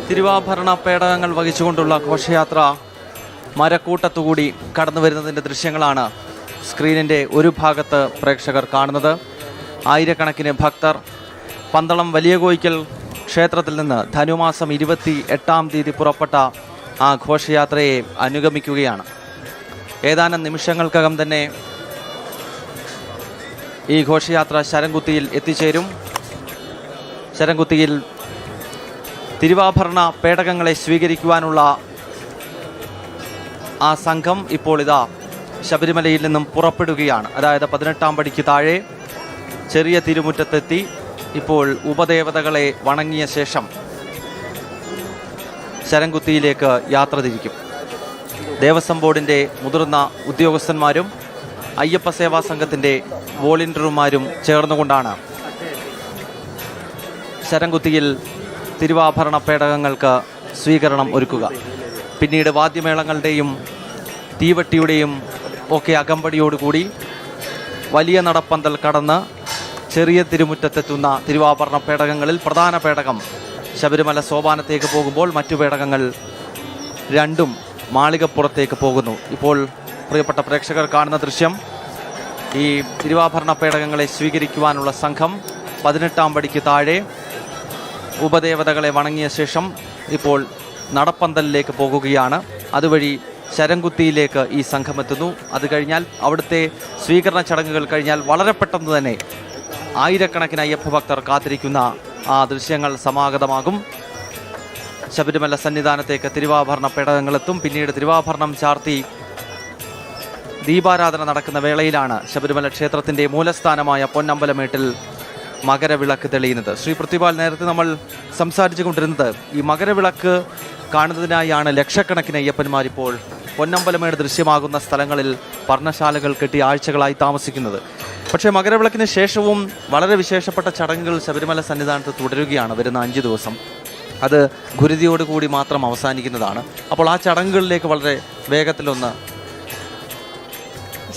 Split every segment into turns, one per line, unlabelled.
തിരുവാഭരണ പേടകങ്ങൾ വഹിച്ചുകൊണ്ടുള്ള ഘോഷയാത്ര മരക്കൂട്ടത്തുകൂടി കടന്നു വരുന്നതിൻ്റെ ദൃശ്യങ്ങളാണ് സ്ക്രീനിൻ്റെ ഒരു ഭാഗത്ത് പ്രേക്ഷകർ കാണുന്നത്. ആയിരക്കണക്കിന് ഭക്തർ പന്തളം വലിയ കോയിക്കൽ ക്ഷേത്രത്തിൽ നിന്ന് ധനുമാസം 28-ാം തീയതി പുറപ്പെട്ട ആ ഘോഷയാത്രയെ അനുഗമിക്കുകയാണ്. ഏതാനും നിമിഷങ്ങൾക്കകം തന്നെ ഈ ഘോഷയാത്ര ശരംകുത്തിയിൽ എത്തിച്ചേരും. ശരംകുത്തിയിൽ തിരുവാഭരണ പേടകങ്ങളെ സ്വീകരിക്കുവാനുള്ള ആ സംഘം ഇപ്പോൾ ഇതാ ശബരിമലയിൽ നിന്നും പുറപ്പെടുകയാണ്. അതായത് 18-ാം പടിക്ക് താഴെ ചെറിയ തിരുമുറ്റത്തെത്തി ഇപ്പോൾ ഉപദേവതകളെ വണങ്ങിയ ശേഷം ശരംകുത്തിയിലേക്ക് യാത്ര തിരിക്കും. ദേവസ്വം ബോർഡിൻ്റെ മുതിർന്ന ഉദ്യോഗസ്ഥന്മാരും അയ്യപ്പ സേവാ സംഘത്തിൻ്റെ വോളണ്ടിയർമാരും ചേർന്നുകൊണ്ടാണ് ശരംകുത്തിയിൽ തിരുവാഭരണ പേടകങ്ങൾക്ക് സ്വീകരണം ഒരുക്കുക. പിന്നീട് വാദ്യമേളങ്ങളുടെയും തീവട്ടിയുടെയും ഒക്കെ അകമ്പടിയോടുകൂടി വലിയ നടപ്പന്തൽ കടന്ന് ചെറിയ തിരുമുറ്റത്തെത്തുന്ന തിരുവാഭരണ പേടകങ്ങളിൽ പ്രധാന പേടകം ശബരിമല സോപാനത്തേക്ക് പോകുമ്പോൾ മറ്റു പേടകങ്ങൾ രണ്ടും മാളികപ്പുറത്തേക്ക് പോകുന്നു. ഇപ്പോൾ പ്രിയപ്പെട്ട പ്രേക്ഷകർ കാണുന്ന ദൃശ്യം, ഈ തിരുവാഭരണ പേടകങ്ങളെ സ്വീകരിക്കുവാനുള്ള സംഘം 18-ാം പടിക്ക് താഴെ ഉപദേവതകളെ വണങ്ങിയ ശേഷം ഇപ്പോൾ നടപ്പന്തലിലേക്ക് പോകുകയാണ്. അതുവഴി ശരംകുത്തിയിലേക്ക് ഈ സംഘം എത്തുന്നു. അത് കഴിഞ്ഞാൽ അവിടുത്തെ സ്വീകരണ ചടങ്ങുകൾ കഴിഞ്ഞാൽ വളരെ പെട്ടെന്ന് തന്നെ ആയിരക്കണക്കിന് അയ്യപ്പ ഭക്തർ കാത്തിരിക്കുന്ന ആ ദൃശ്യങ്ങൾ സമാഗതമാകും. ശബരിമല സന്നിധാനത്തേക്ക് തിരുവാഭരണ പേടകങ്ങളെത്തും. പിന്നീട് തിരുവാഭരണം ചാർത്തി ദീപാരാധന നടക്കുന്ന വേളയിലാണ് ശബരിമല ക്ഷേത്രത്തിൻ്റെ മൂലസ്ഥാനമായ പൊന്നമ്പലമേട്ടിൽ മകരവിളക്ക് തെളിയുന്നത്. ശ്രീ പൃഥ്വിപാൽ, നേരത്തെ നമ്മൾ സംസാരിച്ചു കൊണ്ടിരുന്നത് ഈ മകരവിളക്ക് കാണുന്നതിനായാണ് ലക്ഷക്കണക്കിന് അയ്യപ്പന്മാരിപ്പോൾ പൊന്നമ്പലമേട് ദൃശ്യമാകുന്ന സ്ഥലങ്ങളിൽ പർണശാലകൾ കെട്ടി ആഴ്ചകളായി താമസിക്കുന്നത്. പക്ഷേ മകരവിളക്കിന് ശേഷവും വളരെ വിശേഷപ്പെട്ട ചടങ്ങുകൾ ശബരിമല സന്നിധാനത്ത് തുടരുകയാണ്. വരുന്ന 5 ദിവസം അത് ഗുരുതിയോടുകൂടി മാത്രം അവസാനിക്കുന്നതാണ്. അപ്പോൾ ആ ചടങ്ങുകളിലേക്ക് വളരെ വേഗത്തിലൊന്ന്.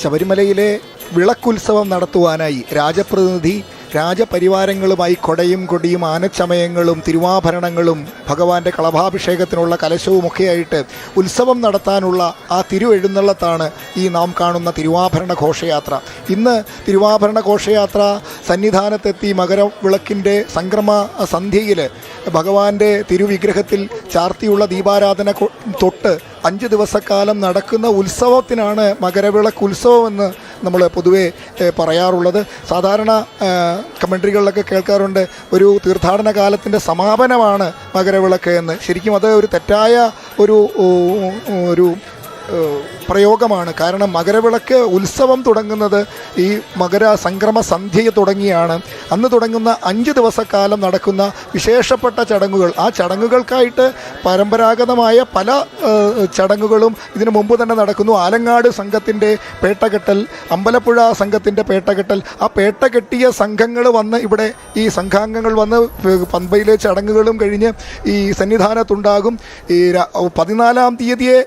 ശബരിമലയിലെ വിളക്കുത്സവം നടത്തുവാനായി രാജപ്രതിനിധി രാജപരിവാരങ്ങളുമായി കൊടയും കൊടിയും ആനച്ചമയങ്ങളും തിരുവാഭരണങ്ങളും ഭഗവാന്റെ കളഭാഭിഷേകത്തിനുള്ള കലശവുമൊക്കെയായിട്ട് ഉത്സവം നടത്താനുള്ള ആ തിരുവെഴുന്നള്ളത്താണ് ഈ നാം കാണുന്ന തിരുവാഭരണ ഘോഷയാത്ര. ഇന്ന് തിരുവാഭരണ ഘോഷയാത്ര സന്നിധാനത്തെത്തി മകരവിളക്കിൻ്റെ സംക്രമ സന്ധ്യയിൽ ഭഗവാന്റെ തിരുവിഗ്രഹത്തിൽ ചാർത്തിയുള്ള ദീപാരാധന തൊട്ട് 5 ദിവസക്കാലം നടക്കുന്ന ഉത്സവത്തിനാണ് മകരവിളക്ക് ഉത്സവമെന്ന് നമ്മൾ പൊതുവെ പറയാറുള്ളത്. സാധാരണ കമൻട്രികളിലൊക്കെ കേൾക്കാറുണ്ട് ഒരു തീർത്ഥാടന കാലത്തിൻ്റെ സമാപനമാണ് മകരവിളക്ക് എന്ന്. ശരിക്കും അത് ഒരു തെറ്റായ ഒരു പ്രയോഗമാണ്. കാരണം മകരവിളക്ക് ഉത്സവം തുടങ്ങുന്നത് ഈ മകര സംക്രമ സന്ധ്യ തുടങ്ങിയാണ്. അന്ന് തുടങ്ങുന്ന 5 ദിവസക്കാലം നടക്കുന്ന വിശേഷപ്പെട്ട ചടങ്ങുകൾ, ആ ചടങ്ങുകൾക്കായിട്ട് പരമ്പരാഗതമായ പല ചടങ്ങുകളും ഇതിനു മുമ്പ് തന്നെ നടക്കുന്നു. ആലങ്ങാട് സംഘത്തിൻ്റെ പേട്ടകെട്ടൽ, അമ്പലപ്പുഴ സംഘത്തിൻ്റെ പേട്ടകെട്ടൽ, ആ പേട്ടകെട്ടിയ സംഘങ്ങൾ വന്ന് ഇവിടെ ഈ സംഘാംഗങ്ങൾ വന്ന് പമ്പയിലെ ചടങ്ങുകളും കഴിഞ്ഞ് ഈ സന്നിധാനത്തുണ്ടാകും. ഈ 14-ാം തീയതിയെ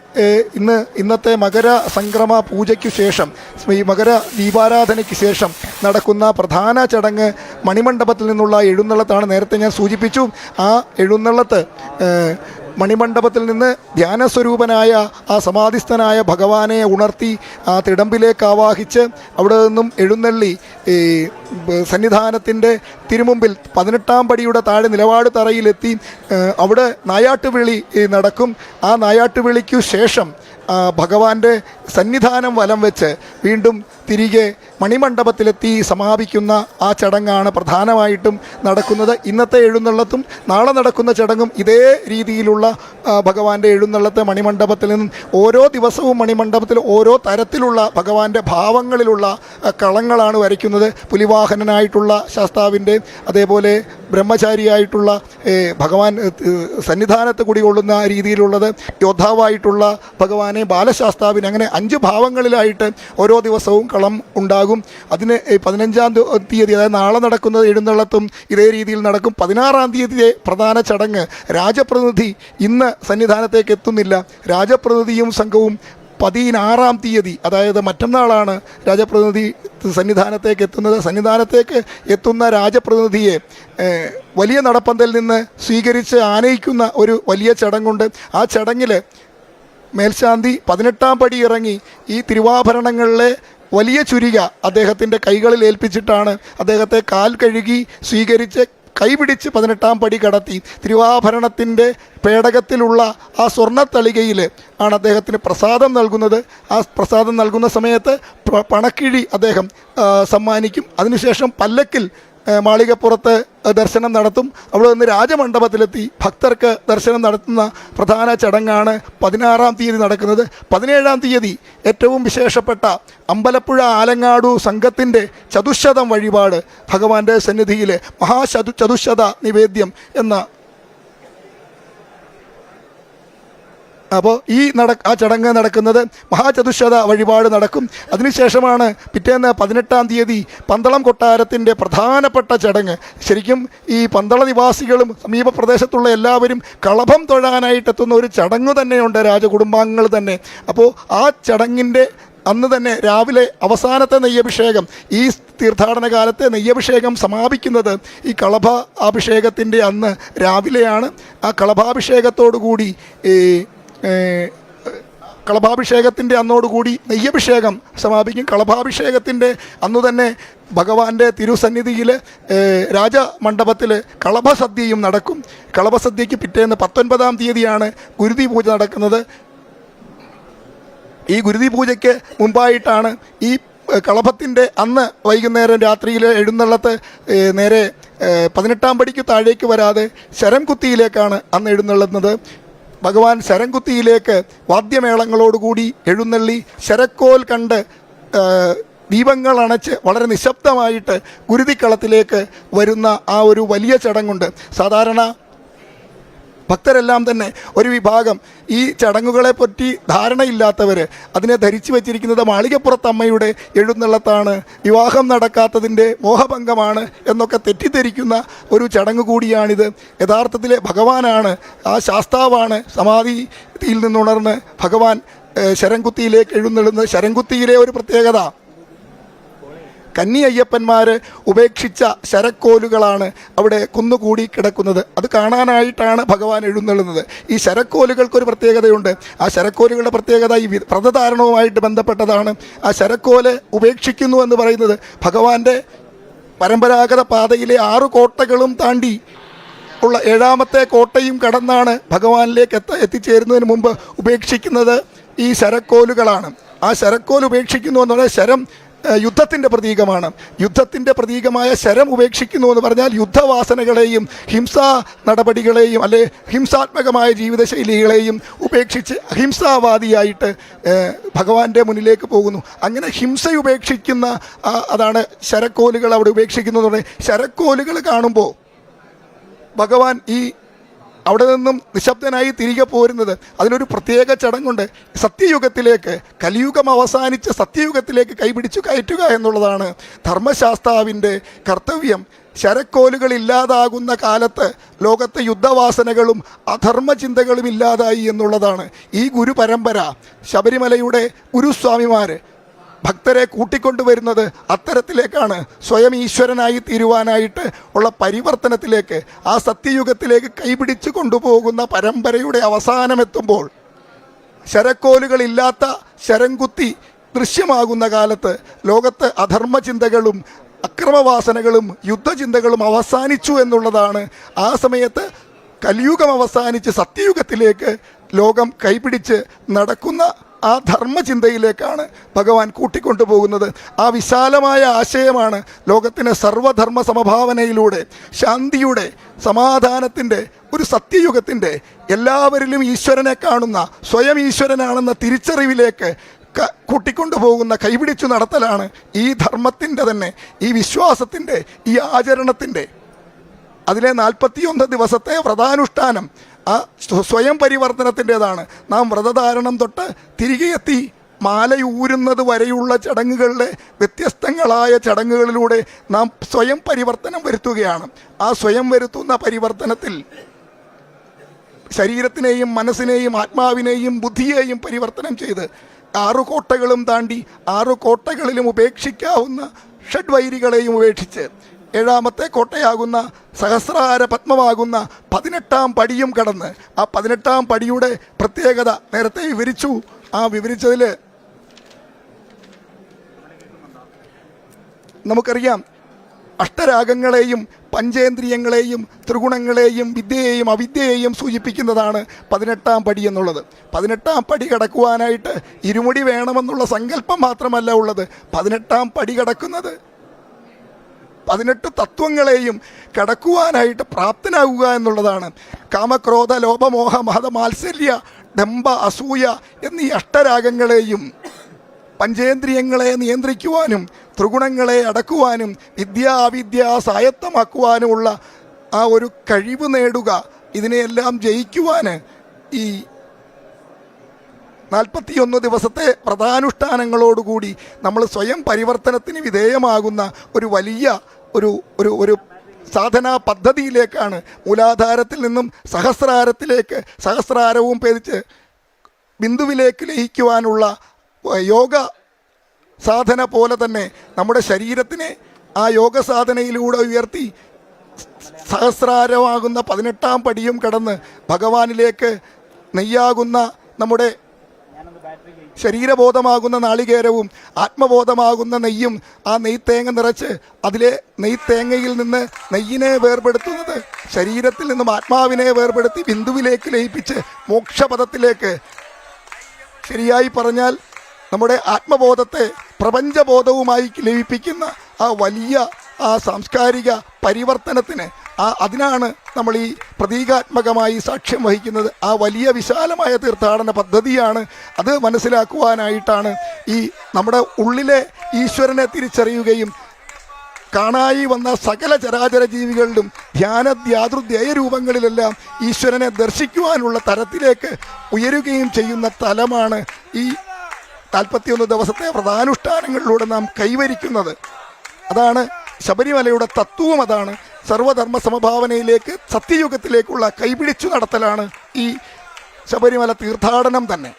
ഇന്നത്തെ മകര സംക്രമ പൂജയ്ക്ക് ശേഷം, ഈ മകര ദീപാരാധനയ്ക്ക് ശേഷം നടക്കുന്ന പ്രധാന ചടങ്ങ് മണിമണ്ഡപത്തിൽ നിന്നുള്ള എഴുന്നള്ളത്താണ്. നേരത്തെ ഞാൻ സൂചിപ്പിച്ചു, ആ എഴുന്നള്ളത്ത് മണിമണ്ഡപത്തിൽ നിന്ന് ധ്യാനസ്വരൂപനായ ആ സമാധിസ്ഥനായ ഭഗവാനെ ഉണർത്തി ആ തിടമ്പിലേക്ക് ആവാഹിച്ച് അവിടെ നിന്നും എഴുന്നള്ളി ഈ സന്നിധാനത്തിൻ്റെ തിരുമുമ്പിൽ 18-ാം പടിയുടെ താഴെ നിലപാട് തറയിലെത്തി അവിടെ നായാട്ടുവിളി നടക്കും. ആ നായാട്ടുവിളിക്കു ശേഷം ഭഗവാന്റെ സന്നിധാനം വലം വെച്ച് വീണ്ടും തിരികെ മണിമണ്ഡപത്തിലെത്തി സമാപിക്കുന്ന ആ ചടങ്ങാണ് പ്രധാനമായിട്ടും നടക്കുന്നത്. ഇന്നത്തെ എഴുന്നള്ളത്തും നാളെ നടക്കുന്ന ചടങ്ങും ഇതേ രീതിയിലുള്ള ഭഗവാന്റെ എഴുന്നള്ളത്ത് മണിമണ്ഡപത്തിൽ നിന്നും ഓരോ ദിവസവും മണിമണ്ഡപത്തിൽ ഓരോ തരത്തിലുള്ള ഭഗവാന്റെ ഭാവങ്ങളിലുള്ള കളങ്ങളാണ് വരയ്ക്കുന്നത്. പുലിവാഹനനായിട്ടുള്ള ശാസ്താവിൻ്റെ, അതേപോലെ ബ്രഹ്മചാരിയായിട്ടുള്ള ഭഗവാൻ സന്നിധാനത്ത് കുടികൊള്ളുന്ന രീതിയിലുള്ളത്, യോദ്ധാവായിട്ടുള്ള ഭഗവാനെ ബാലശാസ്താവിന്, അങ്ങനെ 5 ഭാവങ്ങളിലായിട്ട് ഓരോ ദിവസവും കളം ഉണ്ടാകും. അതിന് 15-ാം തീയതി, അതായത് നാളെ നടക്കുന്നത് എഴുന്നള്ളത്തും ഇതേ രീതിയിൽ നടക്കും. 16-ാം തീയതിയെ പ്രധാന ചടങ്ങ് രാജപ്രതിനിധി ഇന്ന് സന്നിധാനത്തേക്ക് എത്തുന്നില്ല. രാജപ്രതിനിധിയും സംഘവും 16-ാം തീയതി, അതായത് മറ്റന്നാളാണ് രാജപ്രതിനിധി സന്നിധാനത്തേക്ക് എത്തുന്നത്. സന്നിധാനത്തേക്ക് എത്തുന്ന രാജപ്രതിനിധിയെ വലിയ നടപ്പന്തൽ നിന്ന് സ്വീകരിച്ച് ആനയിക്കുന്ന ഒരു വലിയ ചടങ്ങുണ്ട്. ആ ചടങ്ങിൽ മേൽശാന്തി 18-ാം പടി ഇറങ്ങി ഈ തിരുവാഭരണങ്ങളിലെ വലിയ ചുരിക അദ്ദേഹത്തിൻ്റെ കൈകളിൽ ഏൽപ്പിച്ചിട്ടാണ് അദ്ദേഹത്തെ കാൽ കഴുകി സ്വീകരിച്ച് കൈപിടിച്ച് 18-ാം പടി കടത്തി തിരുവാഭരണത്തിൻ്റെ പേടകത്തിലുള്ള ആ സ്വർണ്ണത്തളികയിൽ ആണ് അദ്ദേഹത്തിന് പ്രസാദം നൽകുന്നത്. ആ പ്രസാദം നൽകുന്ന സമയത്ത് പണക്കിഴി അദ്ദേഹം സമ്മാനിക്കും. അതിനുശേഷം പല്ലക്കിൽ മാളികപ്പുറത്ത് ദർശനം നടത്തും. അവിടെ നിന്ന് രാജമണ്ഡപത്തിലെത്തി ഭക്തർക്ക് ദർശനം നടത്തുന്ന പ്രധാന ചടങ്ങാണ് 16-ാം തീയതി നടക്കുന്നത്. 17-ാം തീയതി ഏറ്റവും വിശേഷപ്പെട്ട അമ്പലപ്പുഴ ആലങ്ങാടു സംഘത്തിൻ്റെ ചതുശ്ശതം വഴിപാട് ഭഗവാന്റെ സന്നിധിയിൽ ചതുശ്ശത നിവേദ്യം എന്ന അപ്പോൾ ആ ചടങ്ങ് നടക്കുന്നത് മഹാചതുശ്ശത വഴിപാട് നടക്കും. അതിനുശേഷമാണ് പിറ്റേന്ന് 18-ാം തീയതി പന്തളം കൊട്ടാരത്തിൻ്റെ പ്രധാനപ്പെട്ട ചടങ്ങ്. ശരിക്കും ഈ പന്തള നിവാസികളും സമീപ പ്രദേശത്തുള്ള എല്ലാവരും കളഭം തൊഴാനായിട്ടെത്തുന്ന ഒരു ചടങ്ങ് തന്നെയുണ്ട്, രാജകുടുംബാംഗങ്ങൾ തന്നെ. അപ്പോൾ ആ ചടങ്ങിൻ്റെ അന്ന് തന്നെ രാവിലെ അവസാനത്തെ നെയ്യഭിഷേകം, ഈ തീർത്ഥാടന കാലത്തെ നെയ്യഭിഷേകം സമാപിക്കുന്നത് ഈ കളഭ അഭിഷേകത്തിൻ്റെ അന്ന് രാവിലെയാണ്. ആ കളഭാഭിഷേകത്തോടുകൂടി കളഭാഭിഷേകത്തിൻ്റെ അന്നോടുകൂടി നെയ്യഭിഷേകം സമാപിക്കും. കളഭാഭിഷേകത്തിൻ്റെ അന്നു തന്നെ ഭഗവാന്റെ തിരുസന്നിധിയിൽ രാജമണ്ഡപത്തിൽ കളഭസദ്യയും നടക്കും. കളഭസദ്യയ്ക്ക് പിറ്റേന്ന് 19-ാം തീയതിയാണ് ഗുരുതി പൂജ നടക്കുന്നത്. ഈ ഗുരുതി പൂജയ്ക്ക് മുമ്പായിട്ടാണ് ഈ കളഭത്തിൻ്റെ അന്ന് വൈകുന്നേരം രാത്രിയിൽ എഴുന്നള്ളത്ത് നേരെ 18-ാം പടിക്ക് താഴേക്ക് വരാതെ ശരംകുത്തിയിലേക്കാണ് അന്ന് എഴുന്നള്ളുന്നത്. ഭഗവാൻ ശരംകുത്തിയിലേക്ക് വാദ്യമേളങ്ങളോടുകൂടി എഴുന്നള്ളി ശരക്കോൽ കണ്ട് ദീപങ്ങൾ അണച്ച് വളരെ നിശബ്ദമായിട്ട് ഗുരുതിക്കളത്തിലേക്ക് വരുന്ന ആ ഒരു വലിയ ചടങ്ങുണ്ട്. സാധാരണ ഭക്തരെല്ലാം തന്നെ ഒരു വിഭാഗം ഈ ചടങ്ങുകളെപ്പറ്റി ധാരണയില്ലാത്തവർ അതിനെ ധരിച്ചു വച്ചിരിക്കുന്നത് മാളികപ്പുറത്തമ്മയുടെ എഴുന്നള്ളത്താണ്, വിവാഹം നടക്കാത്തതിൻ്റെ മോഹഭംഗമാണ് എന്നൊക്കെ തെറ്റിദ്ധരിക്കുന്ന ഒരു ചടങ്ങ് കൂടിയാണിത്. യഥാർത്ഥത്തിൽ ഭഗവാനാണ്, ആ ശാസ്താവാണ് സമാധിയിൽ നിന്നുണർന്ന് ഭഗവാൻ ശരംകുത്തിയിലേക്ക് എഴുന്നള്ളുന്നത്. ശരംകുത്തിയിലെ ഒരു പ്രത്യേകത, കന്നി അയ്യപ്പന്മാർ ഉപേക്ഷിച്ച ശരക്കോലുകളാണ് അവിടെ കുന്നുകൂടി കിടക്കുന്നത്. അത് കാണാനായിട്ടാണ് ഭഗവാൻ എഴുന്നള്ളുന്നത്. ഈ ശരക്കോലുകൾക്കൊരു പ്രത്യേകതയുണ്ട്. ആ ശരക്കോലുകളുടെ പ്രത്യേകത ഈ വ്രതധാരണവുമായിട്ട് ബന്ധപ്പെട്ടതാണ്. ആ ശരക്കോല് ഉപേക്ഷിക്കുന്നു എന്ന് പറയുന്നത് ഭഗവാന്റെ പരമ്പരാഗത പാതയിലെ 6 കോട്ടകളും താണ്ടി ഉള്ള 7ാമത്തെ കോട്ടയും കടന്നാണ് ഭഗവാനിലേക്ക് എത്തിച്ചേരുന്നതിന് മുമ്പ് ഉപേക്ഷിക്കുന്നത് ഈ ശരക്കോലുകളാണ്. ആ ശരക്കോൽ ഉപേക്ഷിക്കുന്നു എന്ന് പറഞ്ഞാൽ ശരം യുദ്ധത്തിൻ്റെ പ്രതീകമാണ്. യുദ്ധത്തിൻ്റെ പ്രതീകമായ ശരം ഉപേക്ഷിക്കുന്നു എന്ന് പറഞ്ഞാൽ യുദ്ധവാസനകളെയും ഹിംസാ നടപടികളെയും അല്ലെ ഹിംസാത്മകമായ ജീവിതശൈലികളെയും ഉപേക്ഷിച്ച് അഹിംസാവാദിയായിട്ട് ഭഗവാന്റെ മുന്നിലേക്ക് പോകുന്നു. അങ്ങനെ ഹിംസ ഉപേക്ഷിക്കുന്ന അതാണ് ശരക്കോലുകൾ അവിടെ ഉപേക്ഷിക്കുന്നത്. ശരക്കോലുകൾ കാണുമ്പോൾ ഭഗവാൻ ഈ അവിടെ നിന്നും നിശബ്ദനായി തിരികെ പോരുന്നത് അതിനൊരു പ്രത്യേക ചടങ്ങുണ്ട്. സത്യയുഗത്തിലേക്ക്, കലിയുഗം അവസാനിച്ച് സത്യയുഗത്തിലേക്ക് കൈപിടിച്ചു കയറ്റുക എന്നുള്ളതാണ് ധർമ്മശാസ്താവിൻ്റെ കർത്തവ്യം. ശരക്കോലുകൾ ഇല്ലാതാകുന്ന കാലത്ത് ലോകത്തെ യുദ്ധവാസനകളും അധർമ്മചിന്തകളും ഇല്ലാതായി എന്നുള്ളതാണ്. ഈ ഗുരുപരമ്പര, ശബരിമലയുടെ ഗുരുസ്വാമിമാർ ഭക്തരെ കൂട്ടിക്കൊണ്ടുവരുന്നത് അത്തരത്തിലേക്കാണ്. സ്വയം ഈശ്വരനായി തീരുവാനായിട്ട് ഉള്ള പരിവർത്തനത്തിലേക്ക്, ആ സത്യയുഗത്തിലേക്ക് കൈപിടിച്ച് കൊണ്ടുപോകുന്ന പരമ്പരയുടെ അവസാനമെത്തുമ്പോൾ ശരക്കോലുകളില്ലാത്ത ശരംകുത്തി ദൃശ്യമാകുന്ന കാലത്ത് ലോകത്ത് അധർമ്മചിന്തകളും അക്രമവാസനകളും യുദ്ധചിന്തകളും അവസാനിച്ചു എന്നുള്ളതാണ്. ആ സമയത്ത് കലിയുഗം അവസാനിച്ച് സത്യയുഗത്തിലേക്ക് ലോകം കൈപിടിച്ച് നടക്കുന്ന ആ ധർമ്മചിന്തയിലേക്കാണ് ഭഗവാൻ കൂട്ടിക്കൊണ്ടുപോകുന്നത്. ആ വിശാലമായ ആശയമാണ് ലോകത്തിന് സർവധർമ്മ സമഭാവനയിലൂടെ ശാന്തിയുടെ, സമാധാനത്തിൻ്റെ, ഒരു സത്യയുഗത്തിൻ്റെ, എല്ലാവരിലും ഈശ്വരനെ കാണുന്ന, സ്വയം ഈശ്വരനാണെന്ന തിരിച്ചറിവിലേക്ക് കൂട്ടിക്കൊണ്ടുപോകുന്ന, കൈപിടിച്ചു നടത്തലാണ് ഈ ധർമ്മത്തിൻ്റെ തന്നെ, ഈ വിശ്വാസത്തിൻ്റെ, ഈ ആചരണത്തിൻ്റെ. അതിലെ 41 ദിവസത്തെ വ്രതാനുഷ്ഠാനം ആ സ്വയം പരിവർത്തനത്തിൻ്റെതാണ്. നാം വ്രതധാരണം തൊട്ട് തിരികെ എത്തി മാലയൂരുന്നത് വരെയുള്ള ചടങ്ങുകളിലെ വ്യത്യസ്തങ്ങളായ ചടങ്ങുകളിലൂടെ നാം സ്വയം പരിവർത്തനം വരുത്തുകയാണ്. ആ സ്വയം വരുത്തുന്ന പരിവർത്തനത്തിൽ ശരീരത്തിനെയും മനസ്സിനെയും ആത്മാവിനെയും ബുദ്ധിയെയും പരിവർത്തനം ചെയ്ത് 6 കോട്ടകളും താണ്ടി 6 കോട്ടകളിലും ഉപേക്ഷിക്കാവുന്ന ഷഡ്വൈരികളെയും ഉപേക്ഷിച്ച് ഏഴാമത്തെ കോട്ടയാകുന്ന സഹസ്രാര പത്മമാകുന്ന 18-ാം പടിയും കടന്ന് ആ 18-ാം പടിയുടെ പ്രത്യേകത നേരത്തെ വിവരിച്ചു. ആ വിവരിച്ചതിൽ നമുക്കറിയാം, അഷ്ടരാഗങ്ങളെയും പഞ്ചേന്ദ്രിയങ്ങളെയും ത്രിഗുണങ്ങളെയും വിദ്യയെയും അവിദ്യയെയും സൂചിപ്പിക്കുന്നതാണ് 18-ാം പടി എന്നുള്ളത്. 18-ാം പടി കടക്കുവാനായിട്ട് ഇരുമുടി വേണമെന്നുള്ള സങ്കല്പം മാത്രമല്ല ഉള്ളത്. 18-ാം പടി കടക്കുന്നത് 18 തത്വങ്ങളെയും കടക്കുവാനായിട്ട് പ്രാപ്തനാകുക എന്നുള്ളതാണ്. കാമക്രോധ ലോഭമോഹ മഹത മാത്സല്യ ഡംബ അസൂയ എന്നീ അഷ്ടരാഗങ്ങളെയും പഞ്ചേന്ദ്രിയങ്ങളെ നിയന്ത്രിക്കുവാനും ത്രിഗുണങ്ങളെ അടക്കുവാനും വിദ്യാവിദ്യ സ്വായത്തമാക്കുവാനുമുള്ള ആ ഒരു കഴിവ് നേടുക, ഇതിനെയെല്ലാം ജയിക്കുവാൻ ഈ 41 ദിവസത്തെ വ്രതാനുഷ്ഠാനങ്ങളോടുകൂടി നമ്മൾ സ്വയം പരിവർത്തനത്തിന് വിധേയമാകുന്ന ഒരു വലിയ ഒരു സാധനാ പദ്ധതിയിലേക്കാണ് മൂലാധാരത്തിൽ നിന്നും സഹസ്രാരത്തിലേക്ക്, സഹസ്രാരവും ഭേദിച്ച് ബിന്ദുവിലേക്ക് ലയിക്കുവാനുള്ള യോഗ സാധന പോലെ തന്നെ നമ്മുടെ ശരീരത്തിനെ ആ യോഗ സാധനയിലൂടെ ഉയർത്തി സഹസ്രാരമാകുന്ന 18-ാം പടിയും കടന്ന് ഭഗവാനിലേക്ക് നെയ്യാകുന്ന നമ്മുടെ ശരീരബോധമാകുന്ന നാളികേരവും ആത്മബോധമാകുന്ന നെയ്യും ആ നെയ്ത്തേങ്ങ നിറച്ച് അതിലെ നെയ്ത്തേങ്ങയിൽ നിന്ന് നെയ്യിനെ വേർപെടുത്തുന്നത് ശരീരത്തിൽ നിന്നും ആത്മാവിനെ വേർപെടുത്തി ബിന്ദുവിലേക്ക് ലയിപ്പിച്ച് മോക്ഷപദത്തിലേക്ക്, ശരിയായി പറഞ്ഞാൽ നമ്മുടെ ആത്മബോധത്തെ പ്രപഞ്ചബോധവുമായി ലയിപ്പിക്കുന്ന ആ വലിയ ആ സാംസ്കാരിക പരിവർത്തനത്തിന് അതിനാണ് നമ്മൾ ഈ പ്രതീകാത്മകമായി സാക്ഷ്യം വഹിക്കുന്നത്. ആ വലിയ വിശാലമായ തീർത്ഥാടന പദ്ധതിയാണ്. അത് മനസ്സിലാക്കുവാനായിട്ടാണ് ഈ നമ്മുടെ ഉള്ളിലെ ഈശ്വരനെ തിരിച്ചറിയുകയും കാണായി വന്ന സകല ചരാചര ജീവികളിലും ധ്യാനധ്യാതൃധ്യേയ രൂപങ്ങളിലെല്ലാം ഈശ്വരനെ ദർശിക്കുവാനുള്ള തരത്തിലേക്ക് ഉയരുകയും ചെയ്യുന്ന തലമാണ് ഈ 41 ദിവസത്തെ വ്രതാനുഷ്ഠാനങ്ങളിലൂടെ നാം കൈവരിക്കുന്നത്. അതാണ് ശബരിമലയുടെ തത്വവും. അതാണ് സർവധർമ്മ സമഭാവനയിലേക്ക്, സത്യയുഗത്തിലേക്കുള്ള കൈപിടിച്ചു നടത്തലാണ് ഈ ശബരിമല തീർത്ഥാടനം തന്നെ.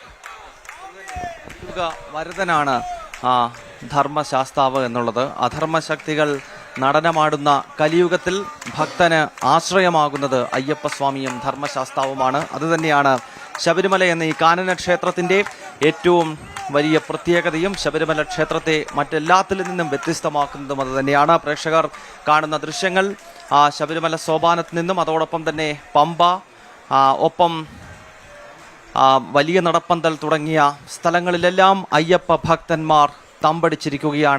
വരദനാണ് ആ ധർമ്മശാസ്താവ് എന്നുള്ളത്. അധർമ്മശക്തികൾ നടനമാടുന്ന കലിയുഗത്തിൽ ഭക്തന് ആശ്രയമാകുന്നത് അയ്യപ്പസ്വാമിയും ധർമ്മശാസ്താവുമാണ്. അതുതന്നെയാണ് ശബരിമല എന്ന ഈ കാനന ക്ഷേത്രത്തിൻ്റെ ഏറ്റവും വലിയ പ്രത്യേകതയും ശബരിമല ക്ഷേത്രത്തെ മറ്റെല്ലാത്തിൽ നിന്നും വ്യത്യസ്തമാക്കുന്നതും അത് തന്നെയാണ്. പ്രേക്ഷകർ കാണുന്ന ദൃശ്യങ്ങൾ ആ ശബരിമല സോപാനത്തിൽ നിന്നും, അതോടൊപ്പം തന്നെ പമ്പ, ഒപ്പം വലിയ നടപ്പന്തൽ തുടങ്ങിയ സ്ഥലങ്ങളിലെല്ലാം അയ്യപ്പ ഭക്തന്മാർ തമ്പടിച്ചിരിക്കുകയാണ്.